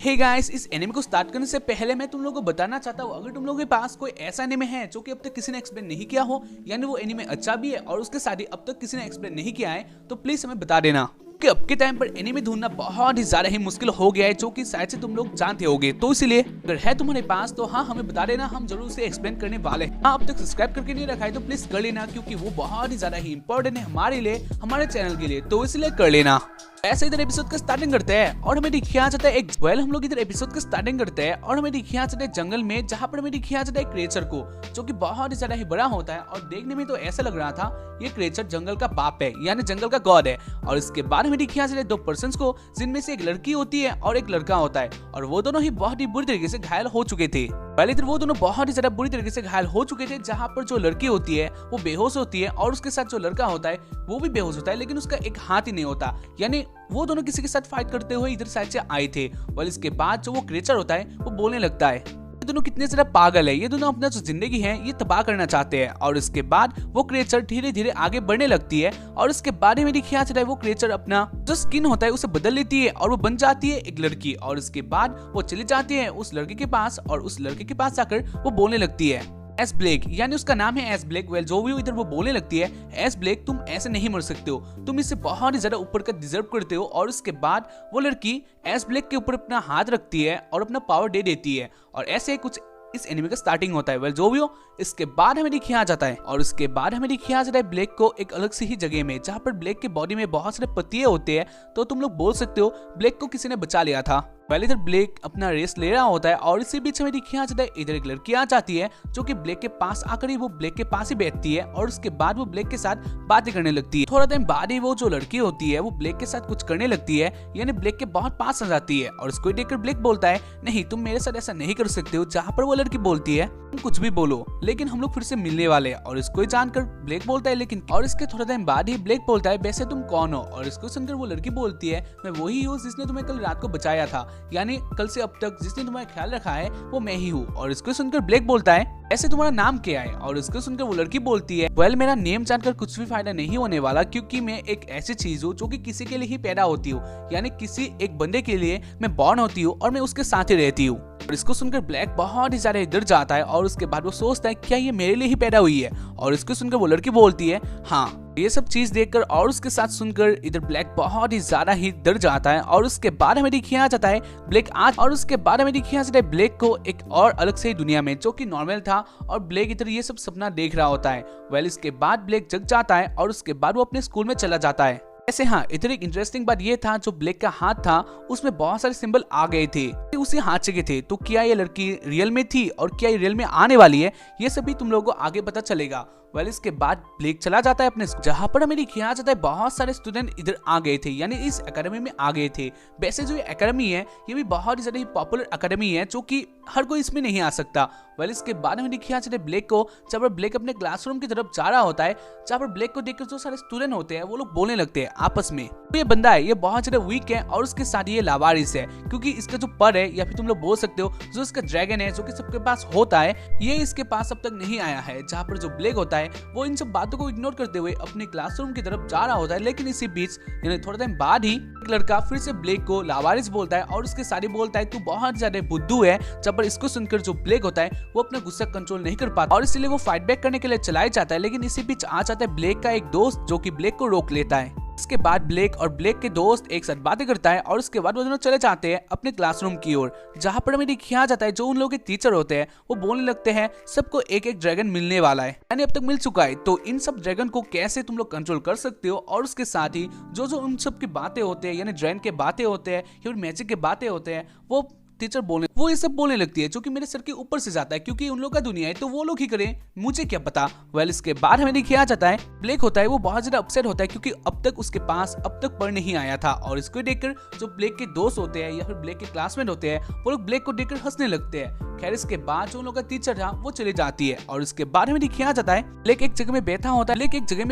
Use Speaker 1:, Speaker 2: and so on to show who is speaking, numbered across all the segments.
Speaker 1: Hey guys, इस anime को start करने से पहले मैं तुम लोगों को बताना चाहता हूँ, अगर तुम लोगों के पास कोई ऐसा एनिमे है जो कि अब तक किसी ने एक्सप्लेन नहीं किया हो, यानी वो एनिमे अच्छा भी है और उसके साथ ही अब तक किसी ने एक्सप्लेन नहीं किया है, तो प्लीज हमें बता देना कि अब के टाइम पर एनिमे ढूंढना बहुत ही ज्यादा ही मुश्किल हो गया है, जो कि शायद से तुम लोग जानते होगे। तो इसलिए अगर है तुम्हारे पास तो हाँ हमें बता देना, हम जरूर उसे एक्सप्लेन करने वाले हैं। हाँ, अब तक सब्सक्राइब करके नहीं रखा है तो प्लीज कर लेना, क्योंकि वो बहुत ही ज्यादा ही इंपॉर्टेंट है हमारे लिए, हमारे चैनल के लिए, तो इसलिए कर लेना। ऐसे इधर एपिसोड का स्टार्टिंग करते हैं और हमें दिखाया जाता है हम लोग इधर एपिसोड का स्टार्टिंग करते हैं और हमें दिखाया जाता है जंगल में, जहाँ पर हमें दिखाया जाता है क्रिएचर को, जो कि बहुत ही ज्यादा ही बड़ा होता है और देखने में तो ऐसा लग रहा था ये क्रिएचर जंगल का बाप है, यानी जंगल का गॉड है। और इसके बाद हमें दिखाया जाता है दो पर्सन्स को, जिनमें से एक लड़की होती है और एक लड़का होता है, और वो दोनों ही बहुत ही बुरी तरीके से घायल हो चुके थे। पहले इधर वो दोनों बहुत ही ज्यादा बुरी तरीके से घायल हो चुके थे, जहाँ पर जो लड़की होती है वो बेहोश होती है और उसके साथ जो लड़का होता है वो भी बेहोश होता है, लेकिन उसका एक हाथ ही नहीं होता, यानी वो दोनों किसी के साथ फाइट करते हुए इधर साइड से आए थे। और इसके बाद जो वो क्रिएचर होता है वो बोलने लगता है ये दोनों कितने ज्यादा पागल है, ये दोनों अपना जो जिंदगी है ये तबाह करना चाहते हैं। और इसके बाद वो क्रिएचर धीरे धीरे आगे बढ़ने लगती है और इसके बारे में दिखाया जाता है वो क्रिएचर अपना जो स्किन होता है उसे बदल लेती है और वो बन जाती है एक लड़की। और इसके बाद वो चली जाती है उस लड़के के पास और उस लड़के के पास जाकर वो बोलने लगती है एस ब्लेक, यानी उसका नाम है एस ब्लेक। वेल, जो भी इधर वो बोलने लगती है एस ब्लेक, तुम ऐसे नहीं मर सकते हो, तुम इससे बहुत ही ज्यादा ऊपर का डिजर्व करते हो। और उसके बाद वो लड़की एस ब्लेक के ऊपर अपना हाथ रखती है और अपना पावर दे देती है, और ऐसे कुछ इस एनिमे का स्टार्टिंग होता है। वेल, जो भी हो, इसके बाद हमें दिखाया जाता है और इसके बाद हमें दिखाया जाता है ब्लेक को एक अलग सी ही जगह में, जहाँ पर ब्लेक के बॉडी में बहुत सारे पत्तियां होते हैं, तो तुम लोग बोल सकते हो ब्लेक को किसी ने बचा लिया था। पहले इधर ब्लेक अपना रेस्ट ले रहा होता है और इसी बीच हमें दिखाया जाता है इधर एक लड़की आ जाती है, जो कि ब्लेक के पास आकर ही वो ब्लेक के पास ही बैठती है और उसके बाद वो ब्लेक के साथ बातें करने लगती है। थोड़ा टाइम बाद ही वो जो लड़की होती है वो ब्लेक के साथ कुछ करने लगती है, यानी ब्लेक के बहुत पास आ जाती है। और इसको देखकर ब्लेक बोलता है नहीं, तुम मेरे साथ ऐसा नहीं कर सकते हो। जहाँ पर वो लड़की बोलती है तुम कुछ भी बोलो, लेकिन हम लोग फिर से मिलने वाले हैं। और इसको जानकर ब्लेक बोलता है लेकिन, और इसके थोड़ा टाइम बाद ही ब्लेक बोलता है वैसे तुम कौन हो। और इसको सुनकर वो लड़की बोलती है मैं वही हूँ जिसने तुम्हें कल रात को बचाया था, यानी कल से अब तक जिसने तुम्हारा ख्याल रखा है वो मैं ही हूँ। और इसको सुनकर ब्लेक बोलता है ऐसे तुम्हारा नाम क्या है। और इसको सुनकर वो लड़की बोलती है वेल, मेरा नेम जानकर कुछ भी फायदा नहीं होने वाला, क्योंकि मैं एक ऐसी चीज हूँ जो कि किसी के लिए ही पैदा होती हूँ, यानी किसी एक बंदे के लिए मैं बॉर्न होती हूँ और मैं उसके साथ ही रहती हूँ। और इसको सुनकर ब्लैक बहुत ही ज्यादा डर जाता है और उसके बाद वो सोचता है क्या ये मेरे लिए ही पैदा हुई है। और इसको सुनकर वो लड़की बोलती है हाँ। ये सब चीज देखकर और उसके साथ सुनकर इधर ब्लैक बहुत ही ज्यादा ही डर जाता है। और उसके बाद हमें दिखाया जाता है ब्लैक आज, और उसके बाद हमें दिखाया जाता है ब्लैक को एक और अलग से दुनिया में, जो कि नॉर्मल था, और ब्लैक इधर ये सब सपना देख रहा होता है। वेल, इसके बाद ब्लैक जग जाता है और उसके बाद वो अपने स्कूल में चला जाता है। ऐसे हाँ, इधर एक इंटरेस्टिंग बात ये था, जो ब्लैक का हाथ था उसमें बहुत सारे सिंबल आ गए थे, उसी हाथ से थे। तो क्या ये लड़की रियल में थी और क्या ये रियल में आने वाली है, ये सभी तुम लोगों को आगे पता चलेगा। वेल, इसके बाद ब्लेक चला जाता है अपने, जहाँ पर हमें दिखाया जाता है बहुत सारे स्टूडेंट इधर आ गए थे, यानी इस एकेडमी में आ गए थे। वैसे जो ये एकेडमी है ये भी बहुत ही ज्यादा पॉपुलर एकेडमी है, जो कि हर कोई इसमें नहीं आ सकता। वेल, इसके बाद हमें दिखाया जाता है ब्लेक को, जब पर ब्लेक अपने क्लासरूम की तरफ जा रहा होता है, जहाँ पर ब्लेक को देखकर जो सारे स्टूडेंट होते हैं वो लोग बोलने लगते हैं आपस में तो ये बंदा है ये बहुत ज्यादा वीक है और उसके साथ ये लावारिस है, क्योंकि इसका जो पर है, या फिर तुम लोग बोल सकते हो जो इसका ड्रैगन है, जो कि सबके पास होता है, ये इसके पास अब तक नहीं आया है। जहाँ पर जो ब्लेक होता है वो इन सब बातों को इग्नोर करते हुए अपने क्लासरूम की तरफ जा रहा होता है। लेकिन इसी बीच यानी थोड़ा टाइम बाद ही एक लड़का फिर से ब्लेक को लावारिस बोलता है और उसके साथ बोलता है तू बहुत ज्यादा बुद्धू है। जब पर इसको सुनकर जो ब्लेक होता है वो अपना गुस्सा कंट्रोल नहीं कर पाता और इसलिए वो फाइट बैक करने के लिए चलाया जाता है। लेकिन इसी बीच आ जाता है ब्लेक का एक दोस्त, जो कि ब्लेक को रोक लेता है। इसके बाद ब्लेक और ब्लेक के दोस्त एक साथ बातें करता है और उसके बाद वो दोनों चले जाते हैं अपने क्लासरूम की ओर, जहाँ पर हमें दिखाया जाता है जो उन लोगों के टीचर होते हैं वो बोलने लगते हैं सबको एक एक ड्रैगन मिलने वाला है, यानी अब तक मिल चुका है, तो इन सब ड्रैगन को कैसे तुम लोग कंट्रोल कर सकते हो। और उसके साथ ही जो जो उन सब की बातें होते हैं, यानी ड्रैगन के बातें होते हैं या फिर मैजिक के बातें होते हैं, वो ये सब बोलने लगती है, जो कि मेरे सर के ऊपर से जाता है, क्योंकि उन लोग का दुनिया है तो वो लोग ही करें, मुझे क्या पता। वेल, इसके बाद हमें दिखाया जाता है ब्लेक होता है वो बहुत ज्यादा अपसेट होता है, क्योंकि अब तक उसके पास अब तक पढ़ नहीं आया था। और इसको देखकर जो ब्लेक के दोस्त होते हैं या फिर ब्लेक के क्लासमेट होते हैं वो लोग ब्लेक को देखकर हंसने लगते हैं। खैर, इसके बाद जो उन लोग का टीचर था वो चली जाती है और इसके बाद हमें दिखाया जाता है ब्लेक एक जगह में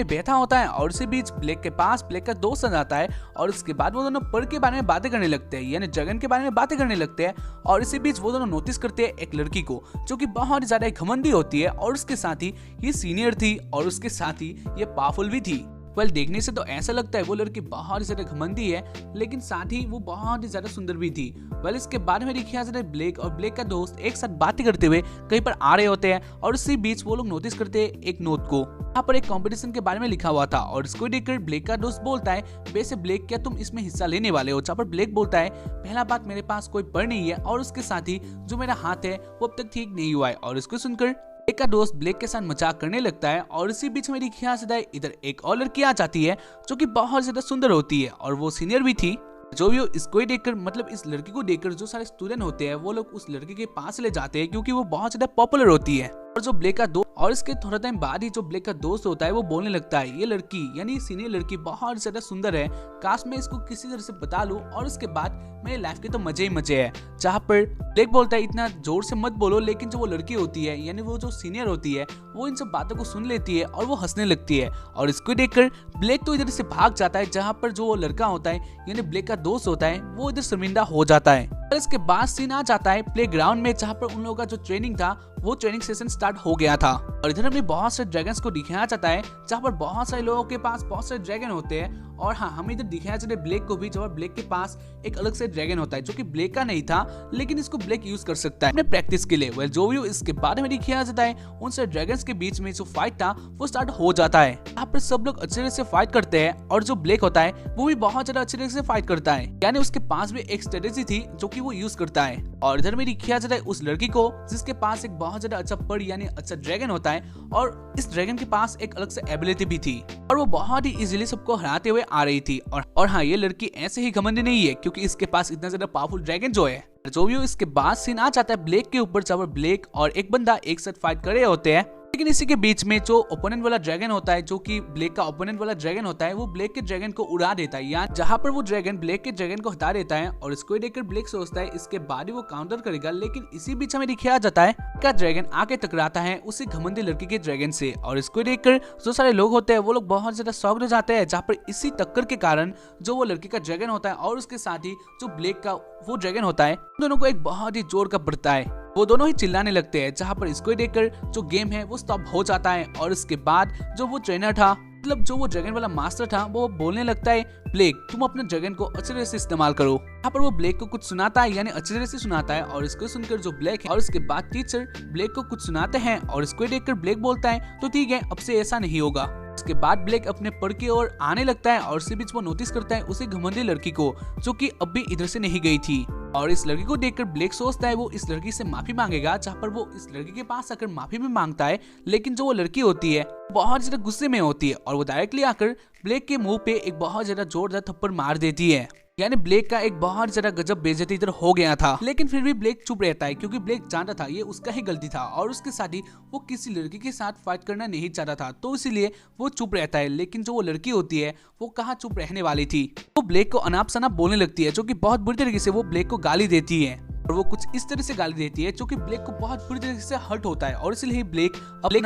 Speaker 1: बैठा होता है और इसी बीच ब्लेक के पास ब्लेक का दोस्त आ जाता है और इसके बाद वो दोनों पर के बारे में बातें करने लगते हैं, यानी ड्रैगन के बारे में बातें करने लगते हैं। और इसी बीच वो दोनों नोटिस करते हैं एक लड़की को, जो कि बहुत ज्यादा घमंडी होती है और उसके साथ ही ये सीनियर थी और उसके साथ ही ये पावरफुल भी थी। वेल देखने से तो ऐसा लगता है वो लड़की बहुत ही ज्यादा घमंडी है, लेकिन साथ ही वो बहुत ही ज्यादा सुंदर भी थी। वेल इसके बाद में देखिए जरा ब्लेक और ब्लेक का दोस्त एक साथ बातें करते हुए कहीं पर आ रहे होते हैं और उसी बीच वो लोग नोटिस करते हैं एक नोट को। यहाँ पर एक कंपटीशन के बारे में लिखा हुआ था और इसको देखकर ब्लेक का दोस्त बोलता है, वैसे ब्लेक क्या तुम इसमें हिस्सा लेने वाले हो? जहाँ पर ब्लेक बोलता है, पहला बात मेरे पास कोई पढ़ नहीं है और उसके साथ ही जो मेरा हाथ है वो अब तक ठीक नहीं हुआ है। और इसको सुनकर ब्लेक का दोस्त ब्लेक के साथ मजाक करने लगता है और इसी बीच मेरी ख्याल से इधर एक और लड़की आ जाती है जो कि बहुत ज्यादा सुंदर होती है और वो सीनियर भी थी। जो भी इसको ही देखकर मतलब इस लड़की को देखकर जो सारे स्टूडेंट होते हैं वो लोग उस लड़की के पास ले जाते हैं क्योंकि वो बहुत ज्यादा पॉपुलर होती है। और जो ब्लेक का दोस्त और इसके थोड़ा टाइम बाद ही जो ब्लेक का दोस्त होता है वो बोलने लगता है, ये लड़की यानी सीनियर लड़की बहुत ज्यादा सुंदर है, काश मैं इसको किसी तरह से बता लूं और उसके बाद मेरे लाइफ के तो मजे ही मजे है। जहाँ पर ब्लेक बोलता है, इतना जोर से मत बोलो, लेकिन जो वो लड़की होती है यानी वो जो सीनियर होती है वो इन सब बातों को सुन लेती है और वो हंसने लगती है। और इसको देखकर ब्लेक तो इधर से भाग जाता है, जहाँ पर जो वो लड़का होता है यानी ब्लेक का दोस्त होता है वो इधर शर्मिंदा हो जाता है। और इसके बाद सीन आ जाता है प्लेग्राउंड में, जहाँ पर उन लोगों का जो ट्रेनिंग था वो ट्रेनिंग सेशन स्टार्ट हो गया था। और इधर हमें बहुत सारे ड्रैगन्स को दिखाया जाता है, जहाँ पर बहुत सारे लोगों के पास बहुत सारे ड्रैगन होते हैं। और हाँ, हमें इधर दिखाया जाता है ब्लेक को भी, जहाँ ब्लेक के पास एक अलग से ड्रैगन होता है जो कि ब्लेक का नहीं था, लेकिन इसको ब्लेक यूज कर सकता है अपने प्रैक्टिस के लिए। वेल जो भी इसके बारे में दिखाया जाता है, उन सारे ड्रैगन्स के बीच में जो फाइट था वो स्टार्ट हो जाता है। यहाँ पर सब लोग अच्छे तरह से फाइट करते हैं और जो ब्लेक होता है वो भी बहुत ज्यादा अच्छे तरह से फाइट करता है, यानी उसके पास भी एक स्ट्रेटेजी थी जो कि वो यूज करता है। और इधर में दिखाया जाता है उस लड़की को जिसके पास एक बहुत ज्यादा अच्छा पर्ड यानी अच्छा ड्रैगन होता है और इस ड्रैगन के पास एक अलग से एबिलिटी भी थी और वो बहुत ही इजीली सबको हराते हुए आ रही थी। और हाँ, ये लड़की ऐसे ही घमंडी नहीं है क्योंकि इसके पास इतना ज्यादा पावरफुल ड्रैगन जो है। जो भी इसके बाद सीन आ जाता है ब्लेक के ऊपर, जहाँ ब्लेक और एक बंदा एक साथ फाइट कर रहे होते हैं, लेकिन इसी के बीच में जो ओपोनेंट वाला ड्रैगन होता है, जो कि ब्लेक का ओपोनेंट वाला ड्रैगन होता है, वो ब्लेक के ड्रैगन को उड़ा देता है, या जहाँ पर वो ड्रैगन ब्लेक के ड्रैगन को हटा देता है। और इसको देखकर ब्लेक सोचता है इसके बाद ही वो काउंटर करेगा, लेकिन इसी बीच हमें दिखाया जाता है का ड्रैगन आके टकराता है उसी घमंडी लड़की के ड्रैगन से। और इसको देखकर जो सारे लोग होते हैं वो लोग बहुत ज्यादा शॉक्ड हो जाते हैं, जहाँ पर इसी टक्कर के कारण जो वो लड़की का ड्रैगन होता है और उसके साथ ही जो ब्लेक का वो ड्रैगन होता है, दोनों को एक बहुत ही जोर का पड़ता है। वो दोनों ही चिल्लाने लगते हैं, जहाँ पर इसको देखकर जो गेम है वो स्टॉप हो जाता है। और इसके बाद जो वो ट्रेनर था, मतलब जो वो ड्रैगन वाला मास्टर था, वो बोलने लगता है, ब्लेक तुम अपने ड्रैगन को अच्छे तरह से इस्तेमाल करो। यहाँ पर वो ब्लेक को कुछ सुनाता है, यानी अच्छे तरह से सुनाता है। और इसको सुनकर जो ब्लेक है और इसके बाद टीचर ब्लेक को कुछ सुनाते हैं और इसको देखकर ब्लेक बोलता है, तो ठीक है, अब से ऐसा नहीं होगा। उसके बाद ब्लेक अपने पढ़ की ओर आने लगता है और इसी बीच वो नोटिस करता है उसी घमंडी लड़की को जो कि अब भी इधर से नहीं गई थी। और इस लड़की को देखकर ब्लेक सोचता है वो इस लड़की से माफी मांगेगा, जहाँ पर वो इस लड़की के पास आकर माफी भी मांगता है, लेकिन जो वो लड़की होती है बहुत ज्यादा गुस्से में होती है और वो डायरेक्टली आकर ब्लेक के मुंह पे एक बहुत ज्यादा जोरदार थप्पड़ मार देती है। यानी ब्लेक का एक बहुत ज्यादा गजब बेइज्जती इधर हो गया था, लेकिन फिर भी ब्लेक चुप रहता है क्योंकि ब्लेक जानता था ये उसका ही गलती था और उसके साथ ही वो किसी लड़की के साथ फाइट करना नहीं चाहता था, तो इसीलिए वो चुप रहता है। लेकिन जो वो लड़की होती है वो कहाँ चुप रहने वाली थी, वो ब्लेक को अनाप शनाप बोलने लगती है, जो कि बहुत बुरी तरीके से वो ब्लेक को गाली देती है। और वो कुछ इस तरह से गाली देती है जो कि ब्लेक को बहुत बुरी तरीके से हर्ट होता है और इसलिए ब्लेक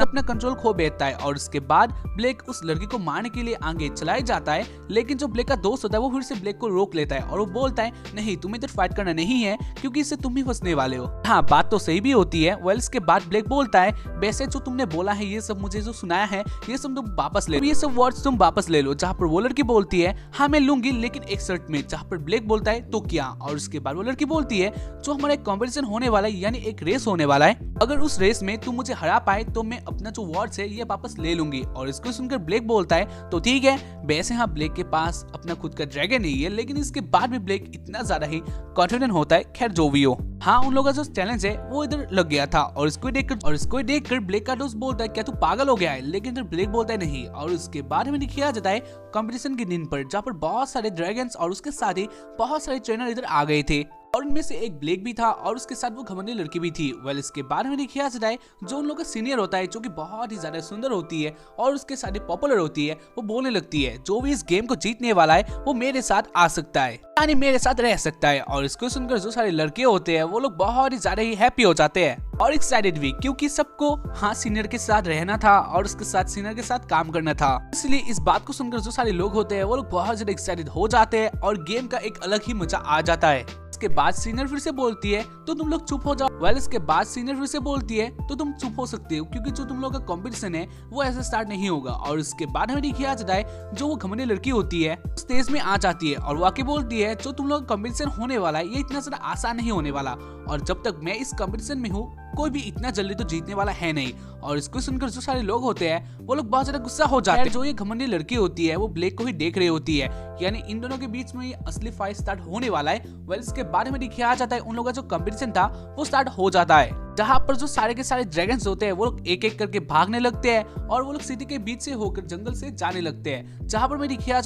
Speaker 1: अपना कंट्रोल खो बैठता है। और उसके बाद ब्लेक उस लड़की को मारने के लिए आगे चला जाता है, लेकिन जो ब्लेक का दोस्त होता है वो फिर से ब्लेक को रोक लेता है और वो बोलता है, नहीं तुम्हें इधर फाइट करना नहीं है क्योंकि इससे तुम ही फंसने वाले हो। हाँ, बात तो सही भी होती है। वेल इसके बाद ब्लेक बोलता है, वैसे जो तुमने बोला है ये सब मुझे जो सुनाया है ये सब तुम वापस ले लो, ये सब वर्ड्स तुम वापस ले लो। जहाँ पर वो लड़की बोलती है, हाँ मैं लूंगी, लेकिन एक शर्त में। जहाँ पर ब्लेक बोलता है, तो क्या? और उसके बाद वो लड़की बोलती है, जो हमारा एक कॉम्पिटिशन होने वाला है, यानी एक रेस होने वाला है, अगर उस रेस में तुम मुझे हरा पाए तो मैं अपना जो वर्ड्स है ये वापस ले लूंगी। और इसको सुनकर ब्लेक बोलता है, तो ठीक है। वैसे हाँ, ब्लेक के पास अपना खुद का ड्रैगन नहीं है, लेकिन इसके बाद भी ब्लेक इतना ज्यादा ही कॉन्फिडेंट होता है। खैर जो भी हो, हाँ उन लोगों का जो चैलेंज है वो इधर लग गया था। और इसको देखकर ब्लेक का दोस्त बोलता है, क्या तू पागल हो गया है? लेकिन इधर ब्लेक बोलता है नहीं। और उसके बाद में दिखाया जाता है कंपटीशन के दिन पर, जहाँ पर बहुत सारे ड्रैगन्स और उसके साथ ही बहुत सारे ट्रेनर इधर आ गए थे और उनमें से एक ब्लेक भी था और उसके साथ वो घमंडी लड़की भी थी। वेल इसके बारे में दिखाया जाता है जो उन लोगों का सीनियर होता है, जो कि बहुत ही ज्यादा सुंदर होती है और उसके साथ पॉपुलर होती है, वो बोलने लगती है, जो भी इस गेम को जीतने वाला है वो मेरे साथ आ सकता है, यानी मेरे साथ रह सकता है। और इसको सुनकर जो सारे लड़के होते हैं वो लोग बहुत ही ज्यादा ही हैप्पी हो जाते हैं और एक्साइटेड भी, क्योंकि सबको हाँ सीनियर के साथ रहना था और उसके साथ सीनियर के साथ काम करना था। इसलिए इस बात को सुनकर जो सारे लोग होते हैं वो लोग बहुत ज्यादा एक्साइटेड हो जाते हैं और गेम का एक अलग ही मजा आ जाता है। इसके बाद सीनियर फिर से बोलती है तो तुम लोग चुप हो जाओ। वेल इसके बाद सीनियर फिर से बोलती है तो तुम चुप हो सकते हो क्योंकि जो तुम लोग का कंपटीशन है वो ऐसे स्टार्ट नहीं होगा। और इसके बाद हमें दिखाया जाता है जो वो घमंडी लड़की होती है स्टेज में आ जाती है और वाकई बोलती है जो तुम लोग कंपटीशन होने वाला है ये इतना ज्यादा आसान नहीं होने वाला, और जब तक मैं इस कंपटीशन में हूँ कोई भी इतना जल्दी तो जीतने वाला है नहीं। और इसको सुनकर जो सारे लोग होते हैं वो लोग बहुत ज्यादा गुस्सा हो जाते हैं। जो ये घमंडी लड़की होती है वो ब्लेक को ही देख रही होती है, यानी इन दोनों के बीच में असली फाइट स्टार्ट होने वाला है। वेल इसके बाद में दिखाया जाता है उन लोगों का जो कंपटीशन था वो स्टार्ट हो जाता है, जहाँ पर जो सारे के सारे ड्रैगन्स होते हैं वो लोग एक एक करके भागने लगते हैं और वो लोग सिटी के बीच से होकर जंगल से जाने लगते हैं। जहाँ पर मैं दिखाया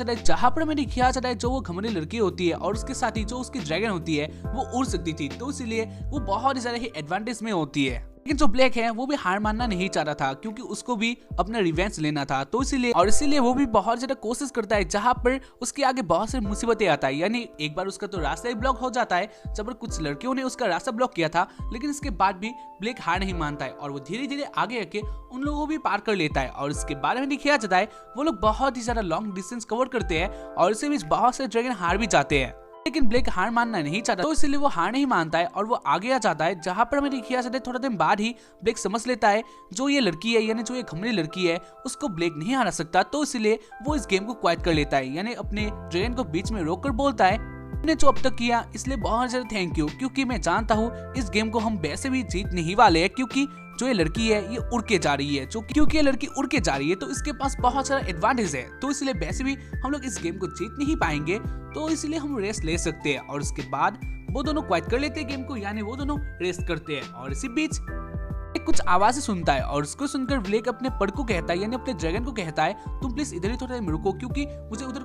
Speaker 1: जाता है जो वो घमंडी लड़की होती है और उसके साथ ही जो उसकी ड्रैगन होती है वो उड़ सकती थी, तो इसीलिए वो बहुत ही ज्यादा ही एडवांटेज में होती है। लेकिन जो ब्लैक है वो भी हार मानना नहीं चाह रहा था क्योंकि उसको भी अपना रिवेंज लेना था, तो इसीलिए वो भी बहुत ज्यादा कोशिश करता है, जहाँ पर उसके आगे बहुत सारी मुसीबतें आता है। यानी एक बार उसका तो रास्ता ही ब्लॉक हो जाता है जब पर कुछ लड़कियों ने उसका रास्ता ब्लॉक किया था, लेकिन इसके बाद भी ब्लैक हार नहीं मानता है और वो धीरे धीरे आगे आके उन लोगों को भी पार कर लेता है। और इसके बारे में दिखाया जाता है वो लोग बहुत ही ज्यादा लॉन्ग डिस्टेंस कवर करते हैं और इसी बीच बहुत से ड्रैगन हार भी जाते हैं, लेकिन ब्लैक हार मानना नहीं चाहता, तो इसलिए वो हार नहीं मानता है और वो आगे आ जाता है। जहां पर हमें दिखाया जाता है थोड़ा दिन बाद ही ब्लैक समझ लेता है जो ये लड़की है, यानी जो ये घमंडी लड़की है उसको ब्लैक नहीं हरा सकता, तो इसलिए वो इस गेम को क्वाइट कर लेता है। यानी अपने ड्रैगन को बीच में रोककर बोलता है ने जो अब तक किया इसलिए बहुत ज्यादा थैंक यू, क्योंकि मैं जानता हूँ इस गेम को हम वैसे भी जीत नहीं वाले हैं, क्योंकि जो ये लड़की है ये उड़ के जा रही है, क्योंकि ये लड़की उड़ के जा रही है तो इसके पास बहुत सारा एडवांटेज है, तो इसलिए वैसे भी हम लोग इस गेम को जीत नहीं पाएंगे, तो इसलिए हम रेस्ट ले सकते हैं। और उसके बाद वो दोनों क्वाइट कर लेते हैं गेम को, यानी वो दोनों रेस्ट करते हैं। और इसी बीच कुछ आवाजें सुनता है और उसको सुनकर ब्लेक अपने पड़ को कहता है, यानी अपने ड्रैगन को कहता है तुम प्लीज इधर ही थोड़ा रुको क्योंकि मुझे उधर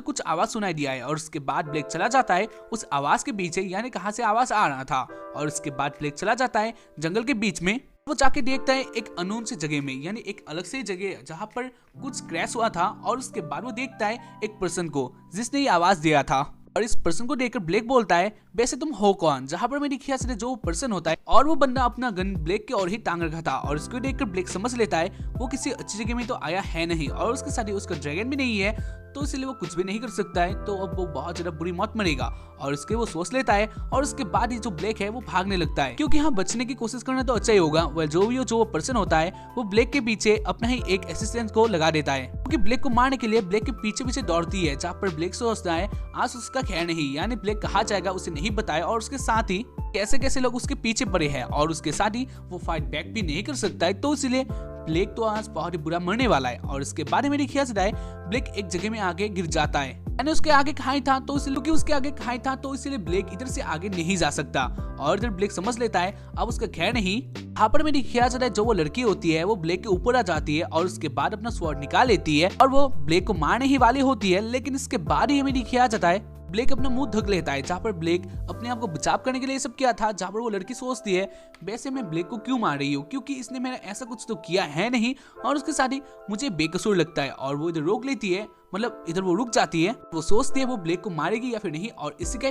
Speaker 1: कुछ आवाज सुनाई दिया है। और उसके बाद ब्लेक चला जाता है उस आवाज के पीछे, यानी कहां से आवाज आ रहा था, और उसके बाद ब्लेक चला जाता है जंगल के बीच में। वो जाके देखता है एक अननोन सी जगह में, यानी एक अलग से जगह जहां पर कुछ क्रैश हुआ था, और उसके बाद वो देखता है एक पर्सन को जिसने ये आवाज दिया था। और इस पर्सन को देखकर ब्लेक बोलता है वैसे तुम हो कौन, जहां पर मैंने किया जो पर्सन होता है, और वो बंदा अपना गन ब्लेक के और ही टांग रखा था। और इसको देखकर ब्लेक समझ लेता है वो किसी अच्छी जगह में तो आया है नहीं, और उसके साथ ही उसका ड्रैगन भी नहीं है, तो इसलिए वो कुछ भी नहीं कर सकता है, तो अब वो बहुत ज्यादा बुरी मौत मरेगा। और इसके वो सोच लेता है और उसके बाद ही जो ब्लेक है वो भागने लगता है, क्योंकि यहाँ बचने की कोशिश करना तो अच्छा ही होगा। वह जो भी हो जो वो पर्सन होता है वो ब्लेक के पीछे अपना ही एक असिस्टेंट को लगा देता है, क्योंकि ब्लेक को मारने के लिए ब्लेक के पीछे पीछे दौड़ती है, जहाँ पर ब्लेक सोचता है आज उसका खैर नहीं, यानी ब्लेक कहाँ जाएगा उसे नहीं बताया, और उसके साथ ही कैसे कैसे लोग उसके पीछे पड़े हैं, और उसके साथ ही वो फाइट बैक भी नहीं कर सकता है, तो इसलिए ब्लेक तो आज बहुत ही बुरा मरने वाला है। और इसके बारे में लिखा जाता है ब्लेक एक जगह में आगे गिर जाता है, यानी उसके आगे खाई था, तो इसलिए ब्लेक इधर से आगे नहीं जा सकता। और इधर ब्लेक समझ लेता है अब उसका खैर नहीं। यहाँ पर मेरी ख्याल जाता है जो वो लड़की होती है वो ब्लेक के ऊपर आ जाती है और उसके बाद अपना स्वॉर्ड निकाल लेती है और वो ब्लेक को मारने ही वाली होती है, लेकिन इसके बाद ही मेरी ख्याल जाता है ब्लेक अपना मुंह ढक लेता है, जहाँ पर ब्लेक अपने आप को बचाव करने के लिए सब किया था। जहाँ पर वो लड़की सोचती है वैसे मैं ब्लेक को क्यों मार रही हूँ, क्योंकि इसने मेरा ऐसा कुछ तो किया है नहीं, और उसके साथ ही मुझे बेकसूर लगता है। और वो इधर रोक लेती है, मतलब इधर वो रुक जाती है, वो सोचती है वो ब्लेक को मारेगी या फिर नहीं, और इसी का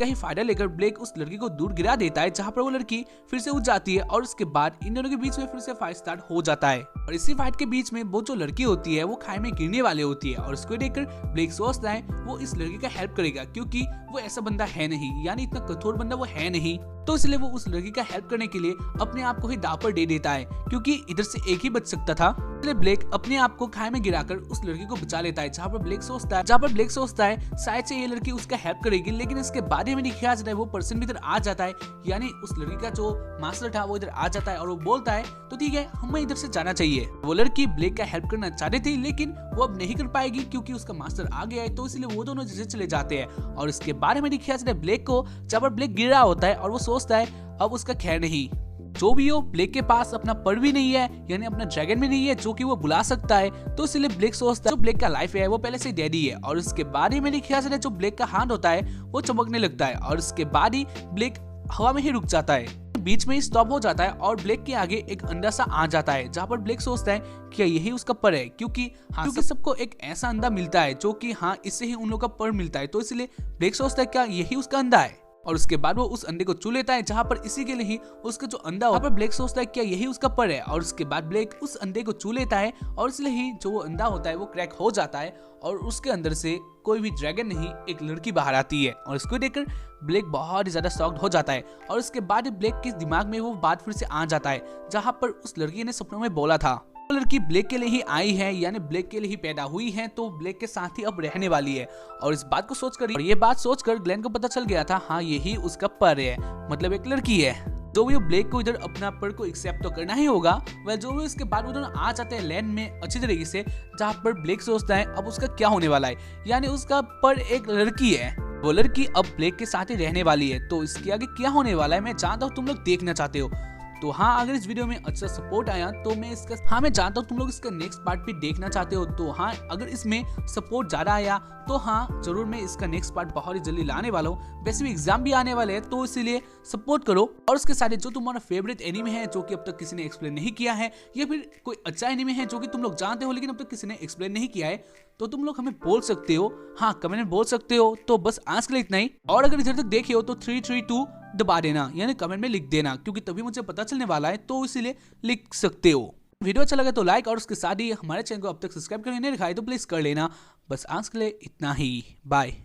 Speaker 1: ही फायदा लेकर ब्लेक उस लड़की को दूर गिरा देता है, जहाँ पर वो लड़की फिर से उठ जाती है। और उसके बाद इन दोनों के बीच में फिर से फाइट स्टार्ट हो जाता है, और इसी फाइट के बीच में वो जो लड़की होती है वो खाई में गिरने वाली होती है, और उसको देखकर ब्लेक सोचता है वो इस लड़की का हेल्प करेगा, क्योंकि वो ऐसा बंदा है नहीं, यानी इतना कठोर बंदा वो है नहीं, तो इसलिए वो उस लड़की का हेल्प करने के लिए अपने आप को ही दांव पर दे देता है, क्योंकि इधर से एक ही बच सकता था। इसलिए ब्लेक अपने आप को खाई में गिराकर उस लड़की को बचा लेता है, जहाँ पर ब्लेक सोचता है शायद से ये लड़की उसका हेल्प करेगी, लेकिन इसके बाद ही मेरी ख्याल जाता है वो पर्सन भी इधर आ जाता है, यानी उस लड़की का जो मास्टर था वो इधर आ जाता है और वो बोलता है तो ठीक है हमें इधर से जाना चाहिए। वो लड़की ब्लेक का हेल्प करना चाहती थी, लेकिन वो अब नहीं कर पाएगी क्योंकि उसका मास्टर आ गया है, तो इसलिए वो दोनों जैसे चले जाते हैं। और इसके बारे में ख्याल जाता है ब्लेक को, जब पर ब्लेक गिर रहा होता है और वो सोचता है अब उसका खैर नहीं, जो भी हो ब्लेक के पास अपना पर भी नहीं है, यानी अपना ड्रैगन भी नहीं है जो कि वो बुला सकता है, तो इसलिए ब्लेक सोचता है जो ब्लेक का लाइफ है वो पहले से डैडी है। और उसके बाद ही मेरे ख्याल से जो ब्लेक का हाथ होता है वो चमकने लगता है, और उसके बाद ही ब्लेक हवा में ही रुक जाता है, बीच में ही स्टॉप हो जाता है, और ब्लेक के आगे एक अंडा सा आ जाता है, जहाँ पर ब्लेक सोचता है क्या यही उसका पर है, क्योंकि सबको एक ऐसा अंडा मिलता है जो कि हाँ इससे ही उन लोगों का पर मिलता है, तो इसलिए ब्लेक सोचता है क्या यही उसका अंडा है। और उसके बाद वो उस अंडे को चू लेता है, जहाँ पर इसी के लिए ही उसका जो अंडा हो, पर ब्लेक सोचता है क्या यही उसका पर है, और उसके बाद ब्लेक उस अंडे को चू लेता है और इसलिए ही जो वो अंडा होता है वो क्रैक हो जाता है और उसके अंदर से कोई भी ड्रैगन नहीं एक लड़की बाहर आती है। और इसको देखकर ब्लेक बहुत ही ज्यादा शॉक्ड हो जाता है और उसके बाद ब्लेक के दिमाग में वो बात फिर से आ जाता है जहाँ पर उस लड़की ने सपनों में बोला था वो लड़की ब्लेक के लिए ही आई है, यानी ब्लेक के लिए ही पैदा हुई है, तो ब्लेक के साथ ही अब रहने वाली है। और इस बात को सोचकर और ये बात सोचकर ग्लेन को पता चल गया था हाँ यही उसका पर है, मतलब एक लड़की है। तो वो ब्लेक को इधर अपना पर को एक्सेप्ट तो करना ही होगा। वह जो भी उसके बाद वो दोनों आ जाते हैं लैंड में अच्छी तरीके से, जहाँ पर ब्लेक सोचता है अब उसका क्या होने वाला है, यानी उसका पर एक लड़की है, वो लड़की अब ब्लेक के साथ ही रहने वाली है। तो इसके आगे क्या होने वाला है मैं जानता हूँ तुम लोग देखना चाहते हो। तो हाँ, अगर इस वीडियो में अच्छा सपोर्ट आया तो मैं जानता हूँ तुम लोग इसका नेक्स्ट पार्ट भी देखना चाहते हो। तो हाँ, अगर इसमें सपोर्ट ज्यादा आया तो हाँ जरूर मैं इसका नेक्स्ट पार्ट बहुत ही जल्दी लाने वाला हूँ। वैसे भी एग्जाम भी आने वाले हैं तो इसीलिए सपोर्ट करो। और उसके साथ जो तुम्हारा फेवरेट एनीमे है जो कि अब तक किसी ने एक्सप्लेन नहीं किया है, या फिर कोई अच्छा एनीमे है जो कि तुम लोग जानते हो लेकिन अब तक किसी ने एक्सप्लेन नहीं किया है, तो तुम लोग हमें बोल सकते हो, हाँ कमेंट में बोल सकते हो। तो बस आज के लिए इतना ही। और अगर इधर तक देखे हो तो 332 दबा देना, यानी कमेंट में लिख देना, क्योंकि तभी मुझे पता चलने वाला है, तो इसीलिए लिख सकते हो। वीडियो अच्छा लगा तो लाइक, और उसके साथ ही हमारे चैनल को अब तक सब्सक्राइब करके नहीं दिखाई तो प्लीज कर लेना। बस आज के लिए इतना ही, बाय।